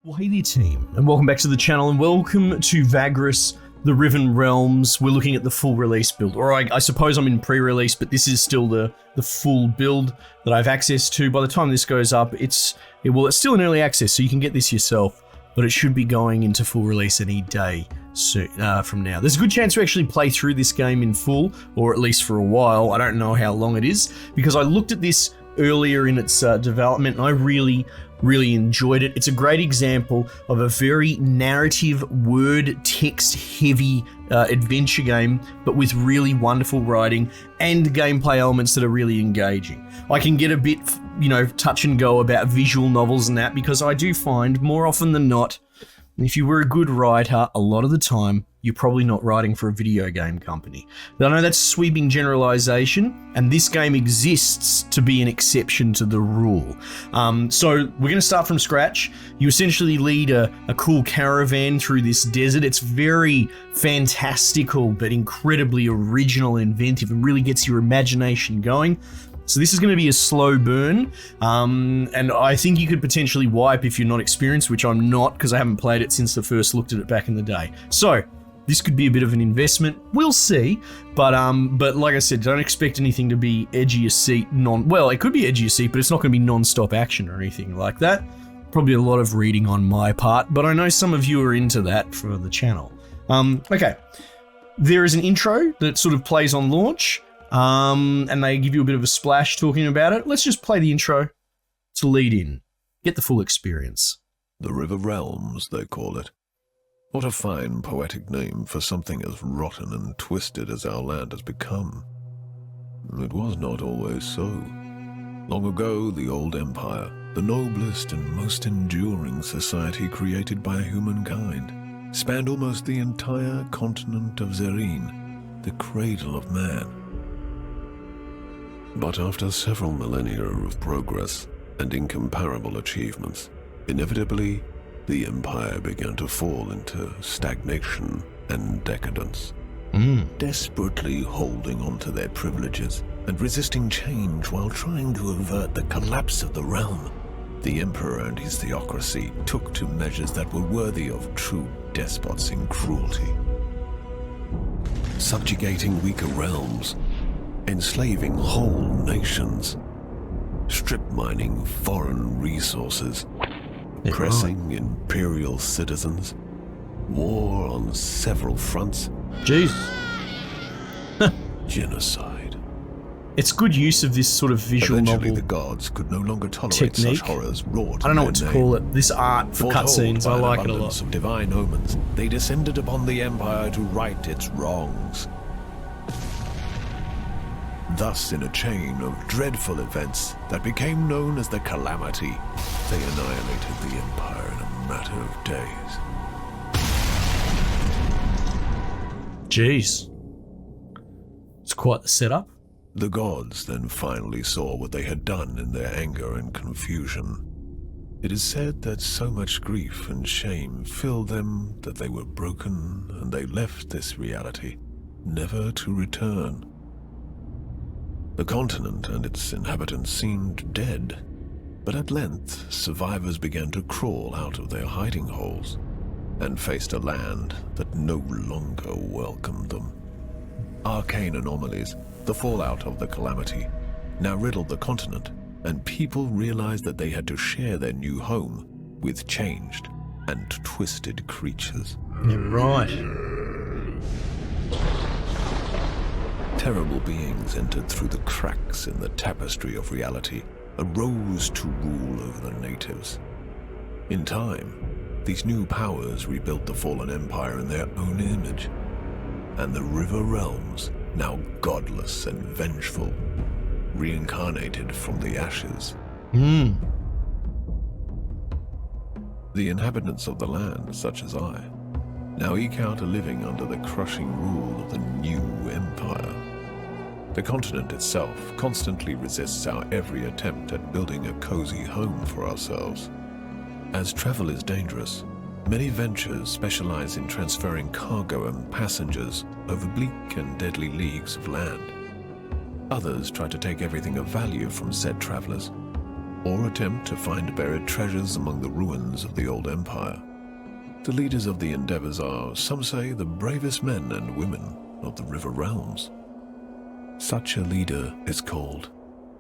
Well, hey there team, and welcome back to the channel, and welcome to Vagrus, the Riven Realms. We're looking at the full release build, or I suppose I'm in pre-release, but this is still the full build that I have access to. By the time this goes up, it's still in early access, so you can get this yourself, but it should be going into full release any day soon, from now. There's a good chance we actually play through this game in full, or at least for a while. I don't know how long it is, because I looked at this earlier in its development, and I really enjoyed it. It's a great example of a very narrative, word, text-heavy adventure game, but with really wonderful writing and gameplay elements that are really engaging. I can get a bit, touch and go about visual novels and that, because I do find more often than not, if you were a good writer, a lot of the time, you're probably not writing for a video game company. Now, I know that's a sweeping generalization, and this game exists to be an exception to the rule. So we're going to start from scratch. You essentially lead a cool caravan through this desert. It's very fantastical, but incredibly original and inventive, and really gets your imagination going. So this is going to be a slow burn, and I think you could potentially wipe if you're not experienced, which I'm not, because I haven't played it since I first looked at it back in the day. So this could be a bit of an investment. We'll see, but like I said, don't expect anything to be edgy as seat. Well, it could be edgy as seat, but it's not going to be non-stop action or anything like that. Probably a lot of reading on my part, but I know some of you are into that for the channel. Okay, there is an intro that sort of plays on launch. And they give you a bit of a splash talking about it. Let's just play the intro to lead in. Get the full experience. The Riven Realms, they call it. What a fine poetic name for something as rotten and twisted as our land has become. It was not always so. Long ago, the old empire, the noblest and most enduring society created by humankind, spanned almost the entire continent of Zerine, the cradle of man. But after several millennia of progress and incomparable achievements, inevitably, the empire began to fall into stagnation and decadence. Desperately holding on to their privileges and resisting change while trying to avert the collapse of the realm, the emperor and his theocracy took to measures that were worthy of true despots in cruelty. Subjugating weaker realms, enslaving whole nations, strip mining foreign resources, oppressing imperial citizens, war on several fronts, Jesus. genocide. It's good use of this sort of visual Eventually, novel the gods could no longer tolerate technique. such horrors wrought. I don't know in what to their call name. it. This art for cutscenes, I like it a lot. Of divine omens, they descended upon the empire to right its wrongs. Thus, in a chain of dreadful events that became known as the Calamity, they annihilated the Empire in a matter of days. Jeez. It's quite the setup. The gods then finally saw what they had done in their anger and confusion. It is said that so much grief and shame filled them that they were broken, and they left this reality, never to return. The continent and its inhabitants seemed dead, but at length survivors began to crawl out of their hiding holes and faced a land that no longer welcomed them. Arcane anomalies, the fallout of the Calamity, now riddled the continent, and people realized that they had to share their new home with changed and twisted creatures. Yeah, right. Terrible beings entered through the cracks in the tapestry of reality and rose to rule over the natives. In time, these new powers rebuilt the fallen empire in their own image, and the Riven Realms, now godless and vengeful, reincarnated from the ashes. The inhabitants of the land, such as I, now eke out a living under the crushing rule of the new empire. The continent itself constantly resists our every attempt at building a cozy home for ourselves. As travel is dangerous, many ventures specialize in transferring cargo and passengers over bleak and deadly leagues of land. Others try to take everything of value from said travelers, or attempt to find buried treasures among the ruins of the old empire. The leaders of the endeavors are, some say, the bravest men and women of the Riven Realms. Such a leader is called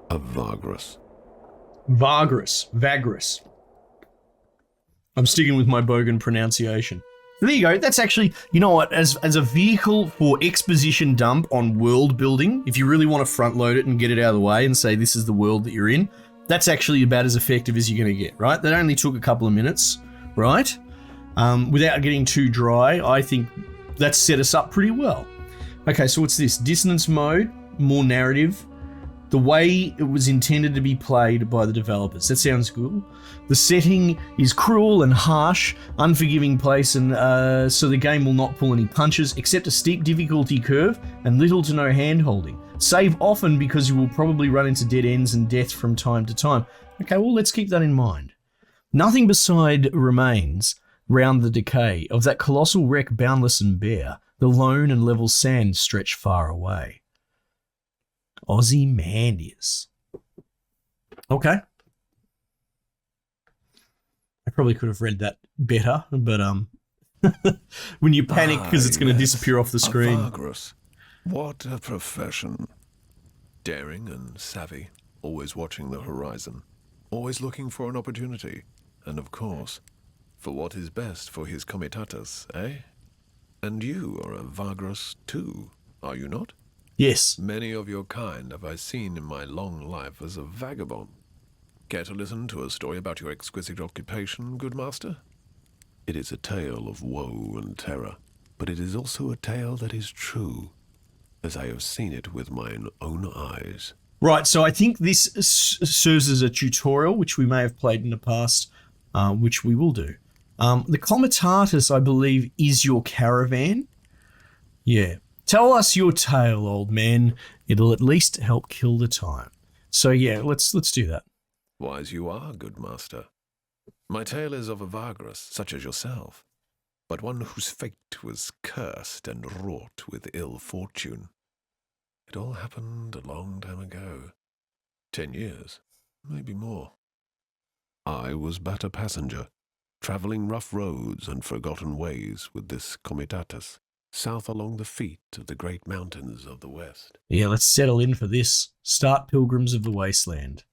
a Vagrus. Vagrus. I'm sticking with my bogan pronunciation. There you go. That's actually, you know what, as a vehicle for exposition dump on world building, if you really want to front load it and get it out of the way and say this is the world that you're in, that's actually about as effective as you're going to get, right? That only took a couple of minutes, right? Without getting too dry, I think that's set us up pretty well. Okay, so what's this? Dissonance mode, more narrative. The way it was intended to be played by the developers. That sounds good. The setting is cruel and harsh, unforgiving place, and so the game will not pull any punches, except a steep difficulty curve and little to no hand-holding. Save often because you will probably run into dead ends and death from time to time. Okay, well, let's keep that in mind. Nothing beside remains round the decay of that colossal wreck boundless and bare. The lone and level sand stretch far away. Ozymandias. Okay. I probably could have read that better, but when you panic because it's going to disappear off the screen. Vagrus. What a profession. Daring and savvy, always watching the horizon, always looking for an opportunity, and of course, for what is best for his comitatus, eh? And you are a Vagrus too, are you not? Yes. Many of your kind have I seen in my long life as a vagabond. Care to listen to a story about your exquisite occupation, good master? It is a tale of woe and terror, but it is also a tale that is true, as I have seen it with mine own eyes. Right, so I think this serves as a tutorial, which we may have played in the past, which we will do. The comitatus, I believe, is your caravan. Yeah. Tell us your tale, old man. It'll at least help kill the time. So yeah, let's do that. Wise you are, good master. My tale is of a Vagrus, such as yourself, but one whose fate was cursed and wrought with ill fortune. It all happened a long time ago. 10 years, maybe more. I was but a passenger, traveling rough roads and forgotten ways with this comitatus, south along the feet of the great mountains of the west. Yeah, let's settle in for this. Start Pilgrims of the Wasteland.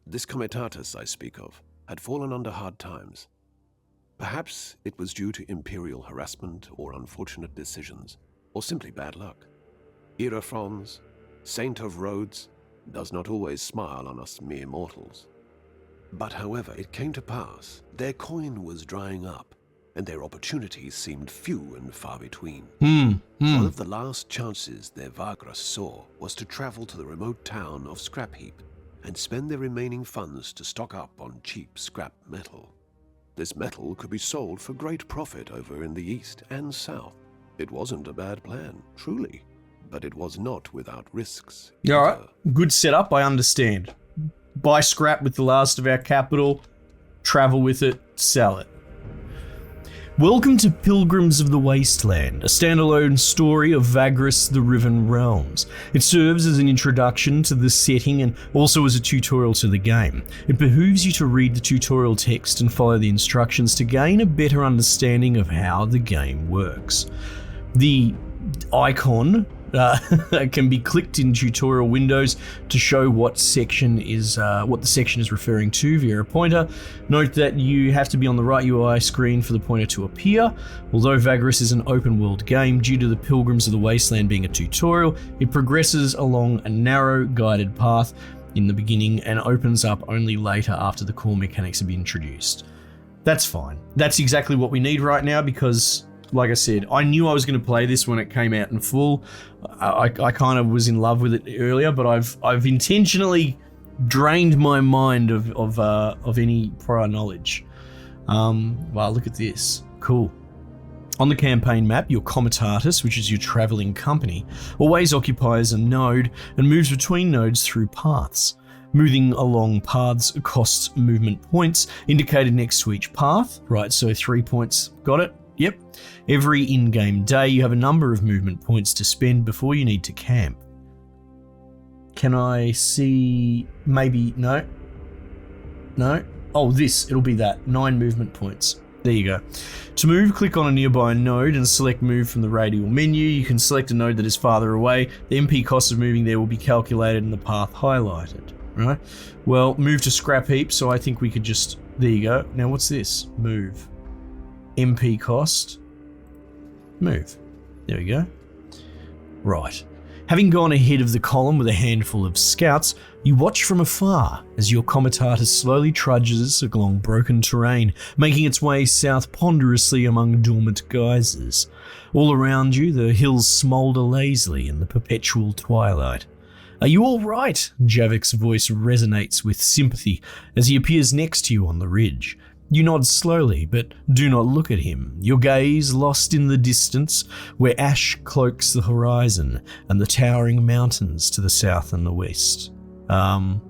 This comitatus I speak of had fallen under hard times. Perhaps it was due to imperial harassment or unfortunate decisions, or simply bad luck. Hierophants, saint of roads, does not always smile on us mere mortals. But however it came to pass, their coin was drying up, and their opportunities seemed few and far between. One of the last chances their Vagrus saw was to travel to the remote town of Scrapheap and spend their remaining funds to stock up on cheap scrap metal. This metal could be sold for great profit over in the east and south. It wasn't a bad plan, truly, but it was not without risks. All right, good setup, I understand. Buy scrap with the last of our capital, travel with it, sell it. Welcome to Pilgrims of the Wasteland, a standalone story of Vagrus, the Riven Realms. It serves as an introduction to the setting and also as a tutorial to the game. It behooves you to read the tutorial text and follow the instructions to gain a better understanding of how the game works. The icon can be clicked in tutorial windows to show what the section is referring to via a pointer. Note that you have to be on the right UI screen for the pointer to appear. Although Vagrus is an open world game, due to the Pilgrims of the Wasteland being a tutorial, it progresses along a narrow guided path in the beginning and opens up only later after the core mechanics have been introduced. That's fine. That's exactly what we need right now because, like I said, I knew I was going to play this when it came out in full. I kind of was in love with it earlier, but I've intentionally drained my mind of any prior knowledge. Wow, look at this. Cool. On the campaign map, your comitatus, which is your traveling company, always occupies a node and moves between nodes through paths. Moving along paths costs movement points indicated next to each path. Right, so 3 points. Got it? Yep. Every in-game day, you have a number of movement points to spend before you need to camp. Can I see... maybe... no? No? Oh, this. It'll be that. 9 movement points. There you go. To move, click on a nearby node and select move from the radial menu. You can select a node that is farther away. The MP cost of moving there will be calculated and the path highlighted. Right? Well, move to Scrapheap, so I think we could just... there you go. Now what's this? Move. MP cost. Move. There we go. Right. Having gone ahead of the column with a handful of scouts, you watch from afar as your comitatus slowly trudges along broken terrain, making its way south ponderously among dormant geysers. All around you, the hills smoulder lazily in the perpetual twilight. Are you all right? Javik's voice resonates with sympathy as he appears next to you on the ridge. You nod slowly, but do not look at him, your gaze lost in the distance where ash cloaks the horizon and the towering mountains to the south and the west. And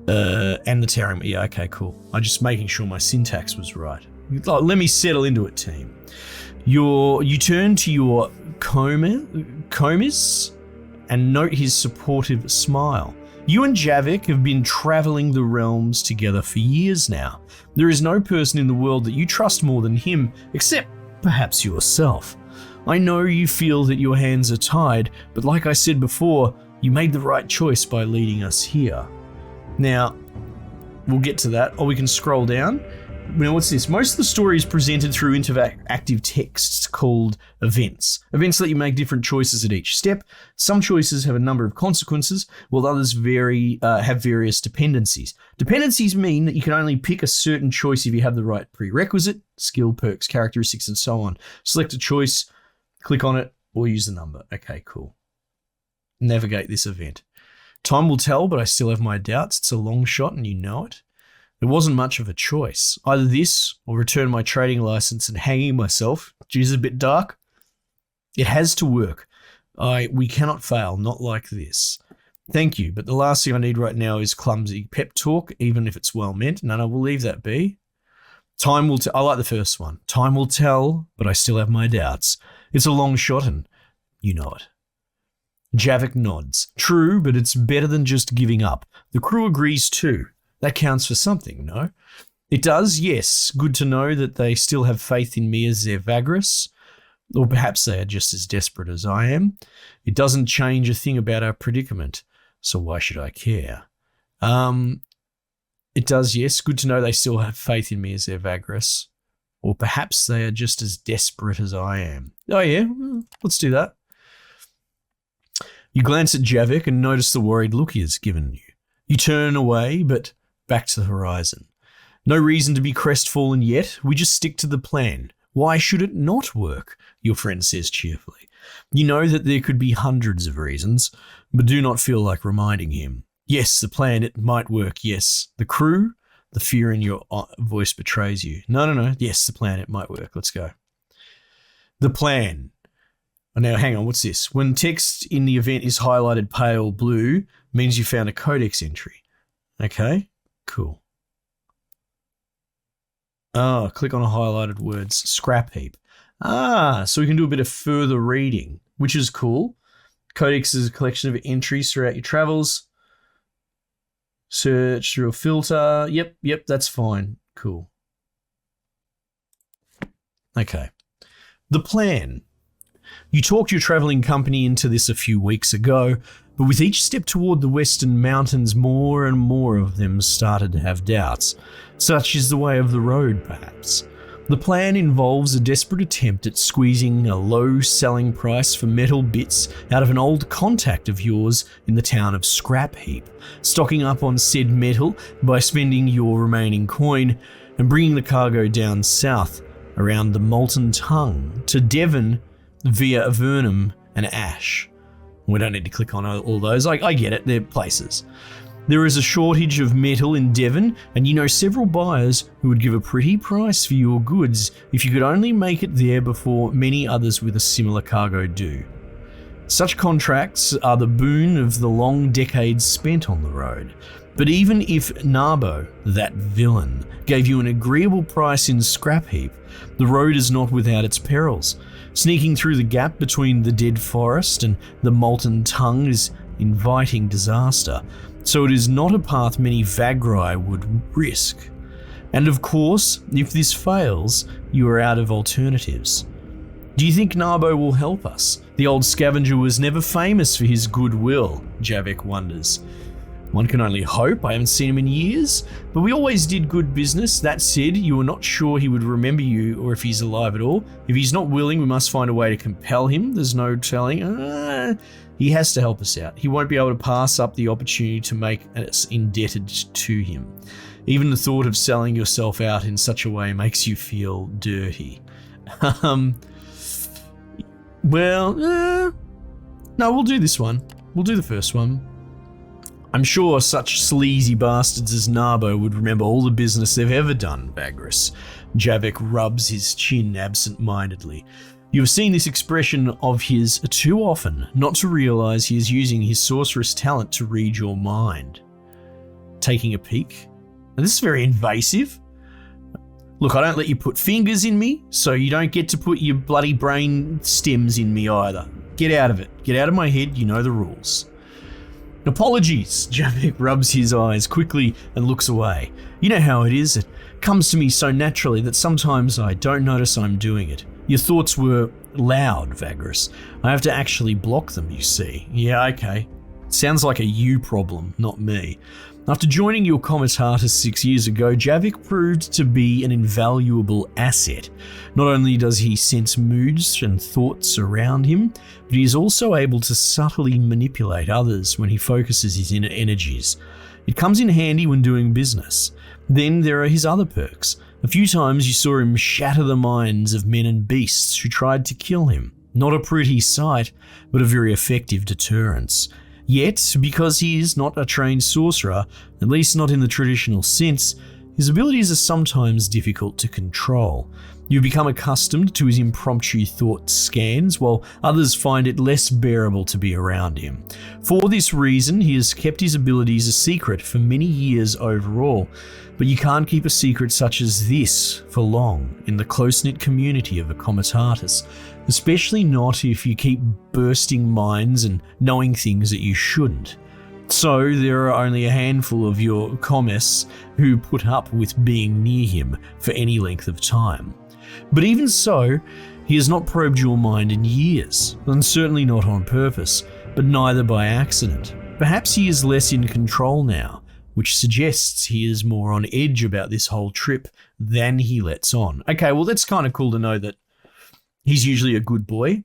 the towering... yeah, okay, cool. I'm just making sure my syntax was right. Let me settle into it, team. You turn to your Comis and note his supportive smile. You and Javik have been traveling the realms together for years now. There is no person in the world that you trust more than him, except perhaps yourself. I know you feel that your hands are tied, but like I said before, you made the right choice by leading us here. Now, we'll get to that, or we can scroll down. Now, what's this? Most of the story is presented through interactive texts called events. Events let you make different choices at each step. Some choices have a number of consequences, while others have various dependencies. Dependencies mean that you can only pick a certain choice if you have the right prerequisite, skill, perks, characteristics, and so on. Select a choice, click on it, or use the number. Okay, cool. Navigate this event. Time will tell, but I still have my doubts. It's a long shot and you know it. There wasn't much of a choice. Either this or return my trading license and hanging myself. Geez, a bit dark. It has to work. We cannot fail, not like this. Thank you, but the last thing I need right now is clumsy pep talk, even if it's well meant. No, we'll leave that be. Time will tell. I like the first one. Time will tell, but I still have my doubts. It's a long shot and you know it. Javik nods. True, but it's better than just giving up. The crew agrees too. That counts for something, no? It does, yes. Good to know that they still have faith in me as their Vagrus. Or perhaps they are just as desperate as I am. It doesn't change a thing about our predicament, so why should I care? It does, yes. Good to know they still have faith in me as their Vagrus. Or perhaps they are just as desperate as I am. Oh yeah, let's do that. You glance at Javik and notice the worried look he has given you. You turn away, but back to the horizon. No reason to be crestfallen yet. We just stick to the plan. Why should it not work? Your friend says cheerfully. You know that there could be hundreds of reasons, but do not feel like reminding him. Yes, the plan, it might work, yes. The crew, the fear in your voice betrays you. No. Yes, the plan, it might work. Let's go. The plan. Oh, now, hang on, what's this? When text in the event is highlighted pale blue, means you found a codex entry. Okay, cool. Oh, click on a highlighted words, Scrapheap. So we can do a bit of further reading, which is cool. Codex is a collection of entries throughout your travels. Search through a filter. Yep, that's fine. Cool. Okay. The plan. You talked your traveling company into this a few weeks ago, but with each step toward the western mountains, more and more of them started to have doubts. Such is the way of the road, perhaps. The plan involves a desperate attempt at squeezing a low selling price for metal bits out of an old contact of yours in the town of Scrapheap, stocking up on said metal by spending your remaining coin and bringing the cargo down south around the Molten Tongue to Devon via Avernum and Ash. We don't need to click on all those. I get it, they're places. There is a shortage of metal in Devon, and you know several buyers who would give a pretty price for your goods if you could only make it there before many others with a similar cargo do. Such contracts are the boon of the long decades spent on the road. But even if Narbo, that villain, gave you an agreeable price in Scrapheap, the road is not without its perils. Sneaking through the gap between the dead forest and the Molten Tongue is inviting disaster, so it is not a path many Vagri would risk. And of course, if this fails, you are out of alternatives. Do you think Narbo will help us? The old scavenger was never famous for his goodwill, Javik wonders. One can only hope. I haven't seen him in years, but we always did good business. That said, you are not sure he would remember you or if he's alive at all. If he's not willing, we must find a way to compel him. There's no telling. He has to help us out. He won't be able to pass up the opportunity to make us indebted to him. Even the thought of selling yourself out in such a way makes you feel dirty. No, we'll do this one. We'll do the first one. I'm sure such sleazy bastards as Narbo would remember all the business they've ever done, Vagrus. Javik rubs his chin absent-mindedly. You have seen this expression of his too often not to realise he is using his sorceress talent to read your mind. Taking a peek. Now, this is very invasive. Look, I don't let you put fingers in me, so you don't get to put your bloody brain stems in me either. Get out of it. Get out of my head, you know the rules. Apologies, Javik rubs his eyes quickly and looks away. You know how it is, it comes to me so naturally that sometimes I don't notice I'm doing it. Your thoughts were loud, Vagrus. I have to actually block them, you see. Yeah, okay. Sounds like a you problem, not me. After joining your Comitatus 6 years ago, Javik proved to be an invaluable asset. Not only does he sense moods and thoughts around him, but he is also able to subtly manipulate others when he focuses his inner energies. It comes in handy when doing business. Then there are his other perks. A few times you saw him shatter the minds of men and beasts who tried to kill him. Not a pretty sight, but a very effective deterrence. Yet, because he is not a trained sorcerer, at least not in the traditional sense, his abilities are sometimes difficult to control. You become accustomed to his impromptu thought scans, while others find it less bearable to be around him. For this reason, he has kept his abilities a secret for many years overall, but you can't keep a secret such as this for long in the close-knit community of a Comitatus, especially not if you keep bursting minds and knowing things that you shouldn't. So there are only a handful of your commis who put up with being near him for any length of time. But even so, he has not probed your mind in years, and certainly not on purpose, but neither by accident. Perhaps he is less in control now, which suggests he is more on edge about this whole trip than he lets on. Okay, well that's kind of cool to know that he's usually a good boy.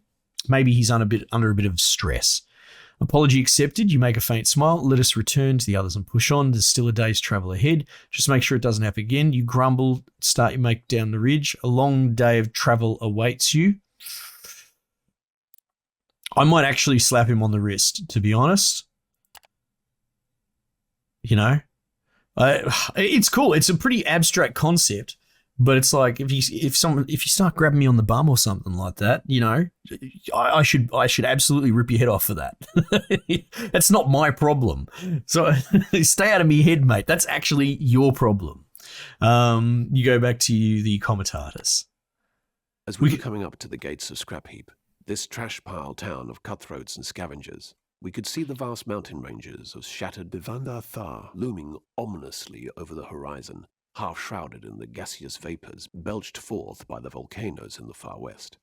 Maybe he's under a bit of stress. Apology accepted. You make a faint smile. Let us return to the others and push on. There's still a day's travel ahead. Just make sure it doesn't happen again. You grumble, start your make down the ridge. A long day of travel awaits you. I might actually slap him on the wrist, to be honest. You know, it's cool. It's a pretty abstract concept. But it's like if you start grabbing me on the bum or something like that, you know, I should absolutely rip your head off for that. That's not my problem. So stay out of me head, mate. That's actually your problem. You go back to the Comitatus. As we were coming up to the gates of Scrapheap, this trash pile town of cutthroats and scavengers, we could see the vast mountain ranges of shattered Bivandar Thar looming ominously over the horizon, half shrouded in the gaseous vapors belched forth by the volcanoes in the far west.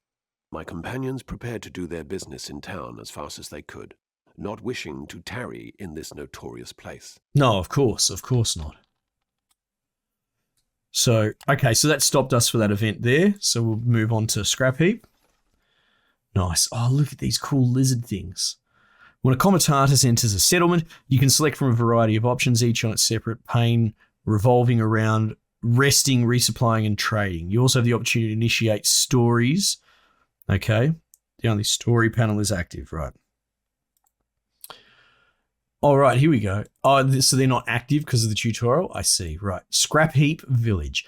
My companions prepared to do their business in town as fast as they could, not wishing to tarry in this notorious place. No, of course not. So, okay, so that stopped us for that event there. So we'll move on to Scrapheap. Nice. Oh, look at these cool lizard things. When a Comitatus enters a settlement, you can select from a variety of options, each on its separate pane, revolving around resting, resupplying, and trading. You also have the opportunity to initiate stories. Okay. The only story panel is active, right? All right, here we go. Oh, so they're not active because of the tutorial? I see, right. Scrapheap Village.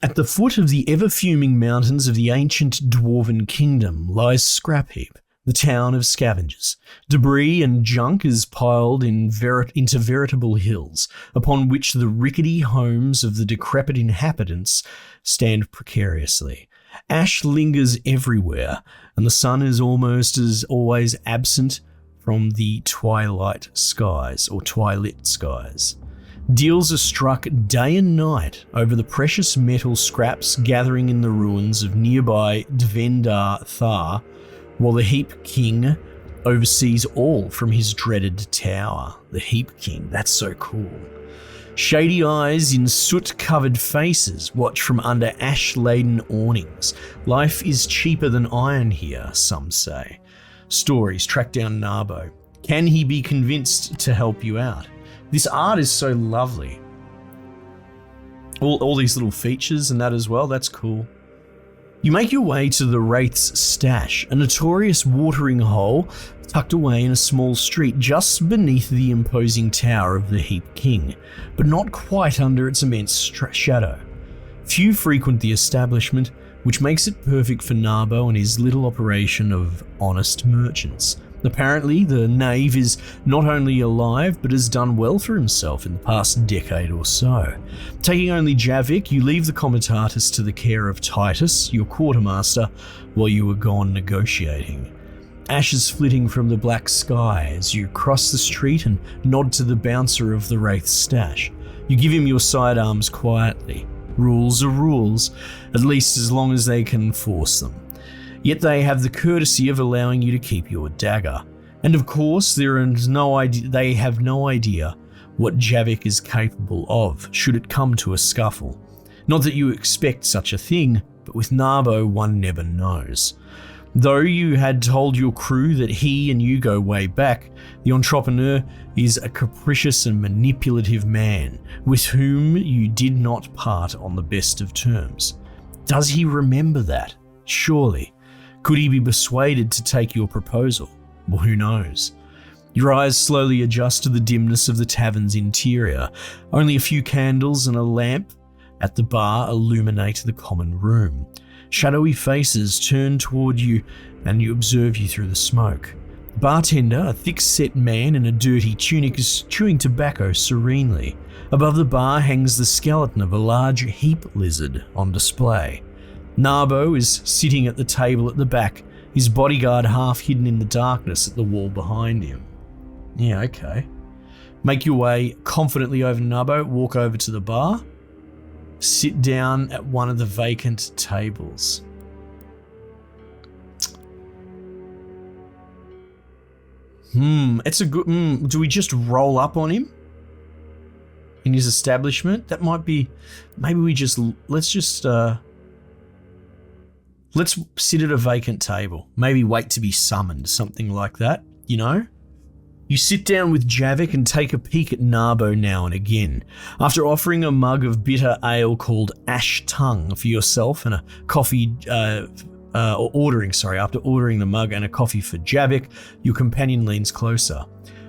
At the foot of the ever-fuming mountains of the ancient dwarven kingdom lies Scrapheap, the town of scavengers. Debris and junk is piled into veritable hills, upon which the rickety homes of the decrepit inhabitants stand precariously. Ash lingers everywhere, and the sun is almost as always absent from the twilight skies, or twilit skies. Deals are struck day and night over the precious metal scraps gathering in the ruins of nearby Dvendar Thar, while the Heap King oversees all from his dreaded tower. The Heap King, that's so cool. Shady eyes in soot-covered faces watch from under ash-laden awnings. Life is cheaper than iron here, some say. Stories track down Narbo. Can he be convinced to help you out? This art is so lovely. All these little features and that as well, that's cool. You make your way to the Wraith's stash, a notorious watering hole tucked away in a small street just beneath the imposing tower of the Heap King, but not quite under its immense shadow. Few frequent the establishment, which makes it perfect for Narbo and his little operation of honest merchants. Apparently, the knave is not only alive, but has done well for himself in the past decade or so. Taking only Javik, you leave the Comitatus to the care of Titus, your quartermaster, while you were gone negotiating. Ashes flitting from the black sky as you cross the street and nod to the bouncer of the Wraith's stash. You give him your sidearms quietly. Rules are rules, at least as long as they can enforce them. Yet they have the courtesy of allowing you to keep your dagger. And of course, they have no idea what Javik is capable of, should it come to a scuffle. Not that you expect such a thing, but with Narbo one never knows. Though you had told your crew that he and you go way back, the entrepreneur is a capricious and manipulative man with whom you did not part on the best of terms. Does he remember that? Surely. Could he be persuaded to take your proposal? Well, who knows? Your eyes slowly adjust to the dimness of the tavern's interior. Only a few candles and a lamp at the bar illuminate the common room. Shadowy faces turn toward you and you observe you through the smoke. The bartender, a thick-set man in a dirty tunic, is chewing tobacco serenely. Above the bar hangs the skeleton of a large heap lizard on display. Narbo is sitting at the table at the back, his bodyguard half hidden in the darkness at the wall behind him. Yeah, okay. Make your way confidently over to Narbo, walk over to the bar, sit down at one of the vacant tables. It's a good... do we just roll up on him? In his establishment? That might be... Maybe we just... Let's sit at a vacant table. Maybe wait to be summoned, something like that, you know? You sit down with Javik and take a peek at Narbo now and again. After offering a mug of bitter ale called Ash Tongue for yourself and a coffee, after ordering the mug and a coffee for Javik, your companion leans closer.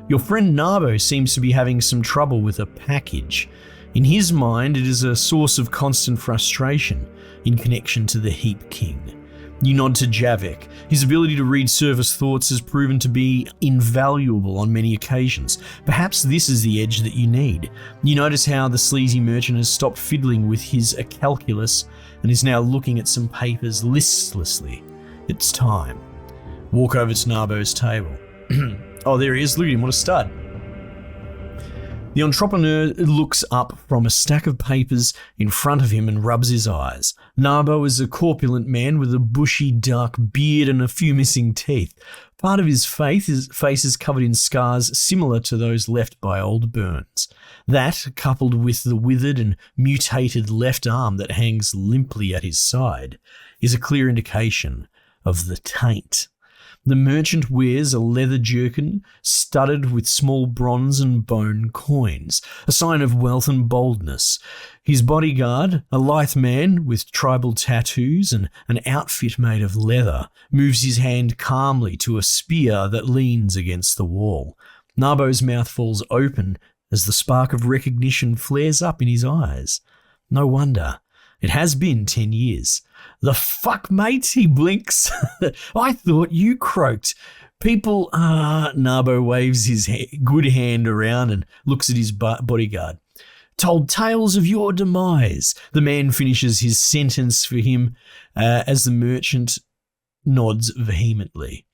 Your friend Narbo seems to be having some trouble with a package. In his mind, it is a source of constant frustration in connection to the Heap King. You nod to Javik. His ability to read service thoughts has proven to be invaluable on many occasions. Perhaps this is the edge that you need. You notice how the sleazy merchant has stopped fiddling with his calculus and is now looking at some papers listlessly. It's time. Walk over to Narbo's table. Oh, there he is. Look at him. What a stud. The entrepreneur looks up from a stack of papers in front of him and rubs his eyes. Narbo is a corpulent man with a bushy, dark beard and a few missing teeth. Part of his face is covered in scars similar to those left by old burns. That, coupled with the withered and mutated left arm that hangs limply at his side, is a clear indication of the taint. The merchant wears a leather jerkin studded with small bronze and bone coins, a sign of wealth and boldness. His bodyguard, a lithe man with tribal tattoos and an outfit made of leather, moves his hand calmly to a spear that leans against the wall. Narbo's mouth falls open as the spark of recognition flares up in his eyes. No wonder. It has been 10 years. The fuck, mate, he blinks. I thought you croaked. People, Narbo waves his good hand around and looks at his bodyguard. Told tales of your demise. The man finishes his sentence for him as the merchant nods vehemently.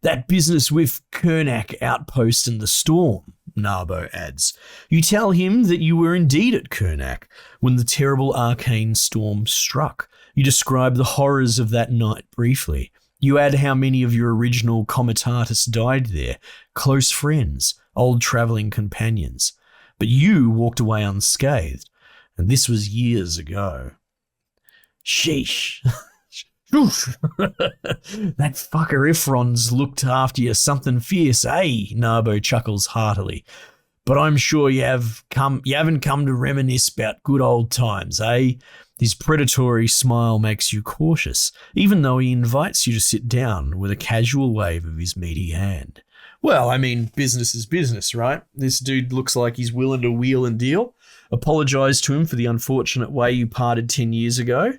That business with Kernak Outpost and the Storm, Narbo adds. You tell him that you were indeed at Kernak when the terrible arcane storm struck. You describe the horrors of that night briefly. You add how many of your original comitatus died there, close friends, old travelling companions. But you walked away unscathed, and this was years ago. Sheesh. That fucker Ifron's looked after you something fierce, eh? Narbo chuckles heartily. But I'm sure you haven't come to reminisce about good old times, eh? His predatory smile makes you cautious, even though he invites you to sit down with a casual wave of his meaty hand. Well, I mean, business is business, right? This dude looks like he's willing to wheel and deal. Apologise to him for the unfortunate way you parted 10 years ago.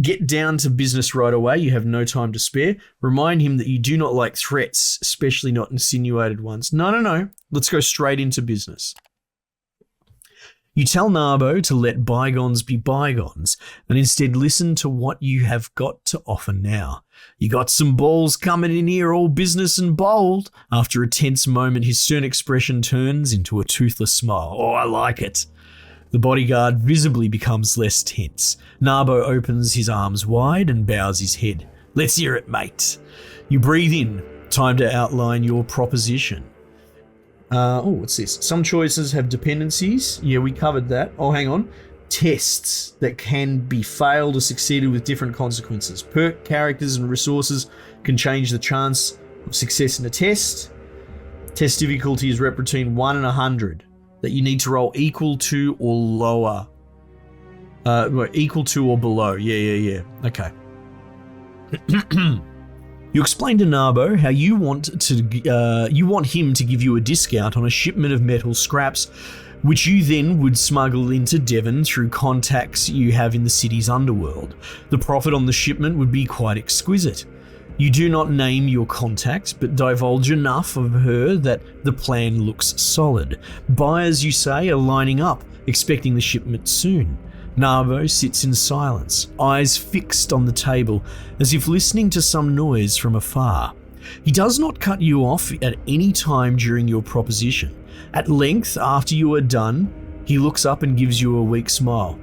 Get down to business right away. You have no time to spare. Remind him that you do not like threats, especially not insinuated ones. No. Let's go straight into business. You tell Narbo to let bygones be bygones and instead listen to what you have got to offer now. You got some balls coming in here, all business and bold. After a tense moment, his stern expression turns into a toothless smile. Oh, I like it. The bodyguard visibly becomes less tense. Narbo opens his arms wide and bows his head. Let's hear it, mate. You breathe in. Time to outline your proposition. What's this? Some choices have dependencies. Yeah, we covered that. Oh, hang on. Tests that can be failed or succeeded with different consequences. Perk, characters, and resources can change the chance of success in a test. Test difficulty is rep between 1 and 100. That you need to roll equal to or lower. Equal to or below. Yeah. Okay. You explain to Narbo how you want him to give you a discount on a shipment of metal scraps, which you then would smuggle into Devon through contacts you have in the city's underworld. The profit on the shipment would be quite exquisite. You do not name your contact, but divulge enough of her that the plan looks solid. Buyers, you say, are lining up, expecting the shipment soon. Narbo sits in silence, eyes fixed on the table, as if listening to some noise from afar. He does not cut you off at any time during your proposition. At length, after you are done, he looks up and gives you a weak smile.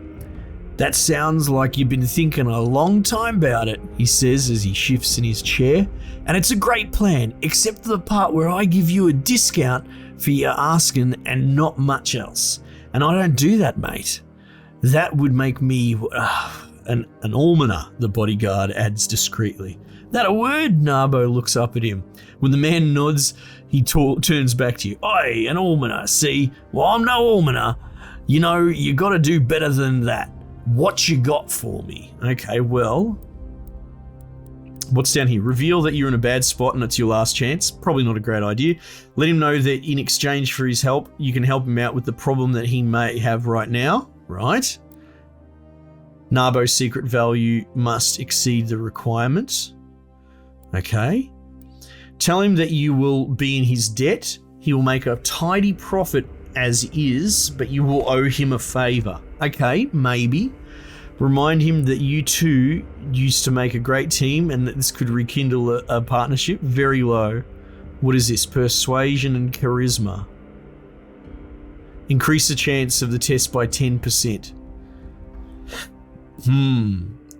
That sounds like you've been thinking a long time about it, he says as he shifts in his chair. And it's a great plan, except for the part where I give you a discount for your asking and not much else. And I don't do that, mate. That would make me an almoner, the bodyguard adds discreetly. That a word? Narbo looks up at him. When the man nods, he turns back to you. Oi, an almoner, see? Well, I'm no almoner. You know, you got to do better than that. What you got for me? Okay, well, what's down here? Reveal that you're in a bad spot and it's your last chance. Probably not a great idea. Let him know that in exchange for his help, you can help him out with the problem that he may have right now. Right? Narbo's secret value must exceed the requirement. Okay. Tell him that you will be in his debt. He will make a tidy profit as is, but you will owe him a favor. Okay, maybe. Remind him that you two used to make a great team and that this could rekindle a partnership. Very low. What is this? Persuasion and charisma. Increase the chance of the test by 10%.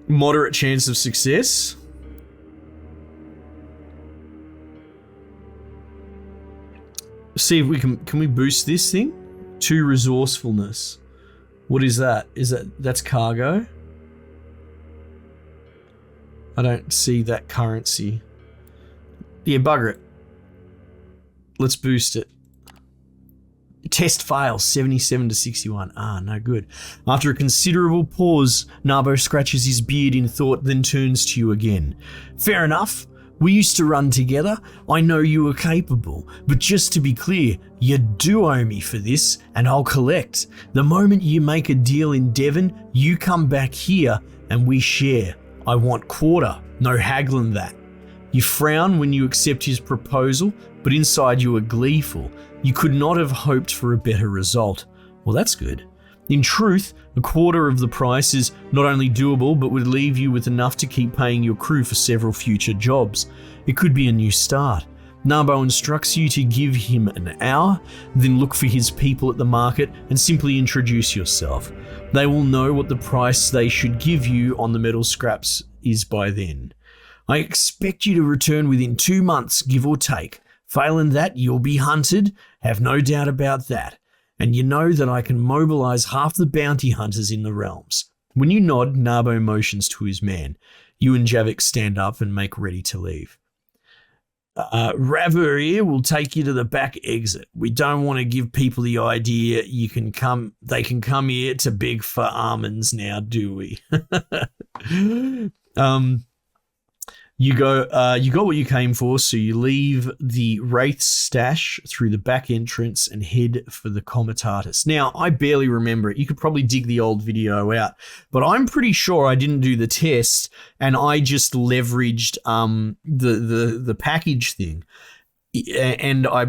Moderate chance of success. See if we can we boost this thing? 2 resourcefulness. What is that? That's cargo? I don't see that currency. Yeah, bugger it. Let's boost it. Test fails, 77 to 61. No good. After a considerable pause, Narbo scratches his beard in thought, then turns to you again. Fair enough. We used to run together. I know you were capable. But just to be clear, you do owe me for this, and I'll collect. The moment you make a deal in Devon, you come back here, and we share. I want quarter. No haggling that. You frown when you accept his proposal, but inside you are gleeful. You could not have hoped for a better result. Well, that's good. In truth, a quarter of the price is not only doable, but would leave you with enough to keep paying your crew for several future jobs. It could be a new start. Narbo instructs you to give him an hour, then look for his people at the market and simply introduce yourself. They will know what the price they should give you on the metal scraps is by then. I expect you to return within 2 months, give or take. Failing that, you'll be hunted, have no doubt about that. And you know that I can mobilize half the bounty hunters in the realms. When you nod, Narbo motions to his man. You and Javik stand up and make ready to leave. Raver here will take you to the back exit. We don't want to give people the idea they can come here to beg for almonds now, do we? You got what you came for, so you leave the Wraith's stash through the back entrance and head for the Comitatus. Now, I barely remember it. You could probably dig the old video out, but I'm pretty sure I didn't do the test and I just leveraged the package thing. And I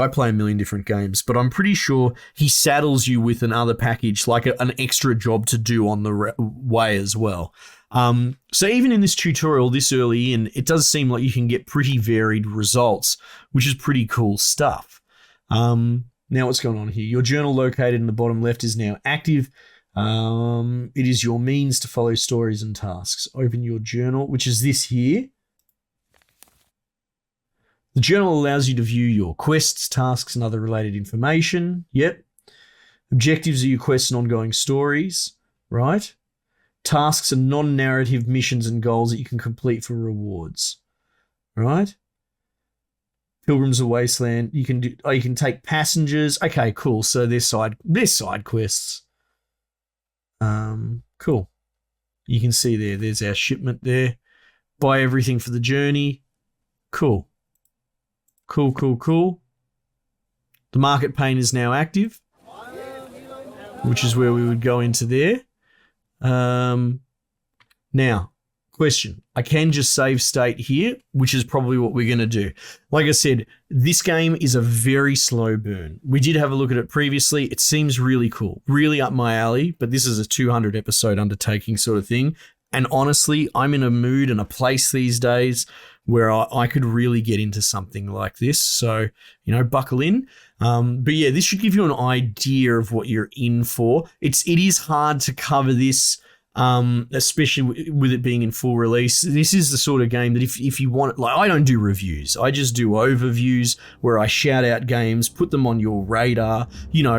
play a million different games, but I'm pretty sure he saddles you with another package, like an extra job to do on the way as well. So even in this tutorial this early in, it does seem like you can get pretty varied results, which is pretty cool stuff. Now what's going on here? Your journal located in the bottom left is now active. It is your means to follow stories and tasks. Open your journal, which is this here. The journal allows you to view your quests, tasks, and other related information. Yep. Objectives are your quests and ongoing stories, right? Tasks are non-narrative missions and goals that you can complete for rewards, right? Pilgrims of Wasteland. You can take passengers. Okay, cool. So they're side quests. Cool. You can see there's our shipment there. Buy everything for the journey. Cool. Cool. The market pane is now active, which is where we would go into there. Now, question. I can just save state here, which is probably what we're going to do. Like I said, this game is a very slow burn. We did have a look at it previously. It seems really cool, really up my alley, but this is a 200 episode undertaking sort of thing. And honestly, I'm in a mood and a place these days where I could really get into something like this. So, buckle in. But yeah, this should give you an idea of what you're in for. It is hard to cover this, especially with it being in full release. This is the sort of game that if you want, like, I don't do reviews. I just do overviews where I shout out games, put them on your radar,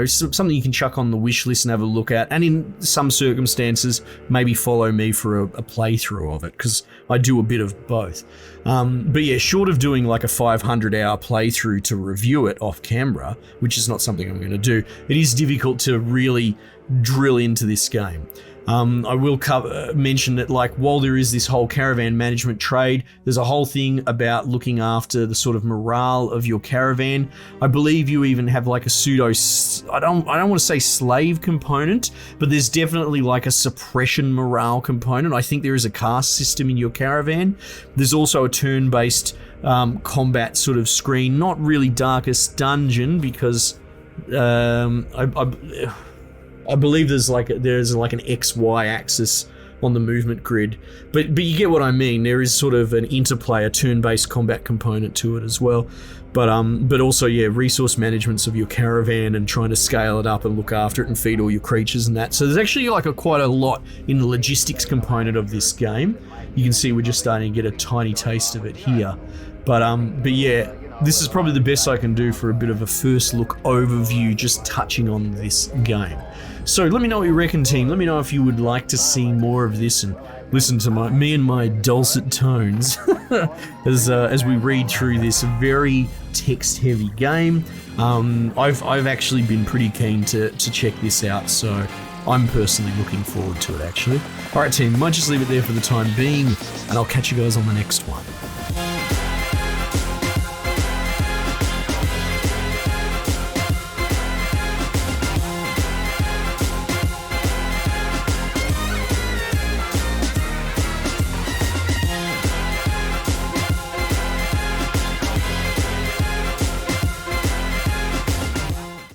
something you can chuck on the wish list and have a look at. And in some circumstances, maybe follow me for a playthrough of it, because I do a bit of both. But yeah, short of doing like a 500-hour playthrough to review it off camera, which is not something I'm going to do, it is difficult to really drill into this game. I will mention that, like, while there is this whole caravan management trade, there's a whole thing about looking after the sort of morale of your caravan. I believe you even have like a I don't want to say slave component, but there's definitely like a suppression morale component. I think there is a caste system in your caravan. There's also a turn-based combat sort of screen, not really Darkest Dungeon, because I believe there's like an XY axis on the movement grid, but you get what I mean. There is sort of an interplay, a turn-based combat component to it as well. But also, yeah, resource managements of your caravan and trying to scale it up and look after it and feed all your creatures and that. So there's actually like quite a lot in the logistics component of this game. You can see we're just starting to get a tiny taste of it here. But yeah, this is probably the best I can do for a bit of a first look overview, just touching on this game. So let me know what you reckon, team. Let me know if you would like to see more of this and listen to me and my dulcet tones as we read through this very text-heavy game. I've actually been pretty keen to check this out, so I'm personally looking forward to it, actually. All right, team, might just leave it there for the time being, and I'll catch you guys on the next one.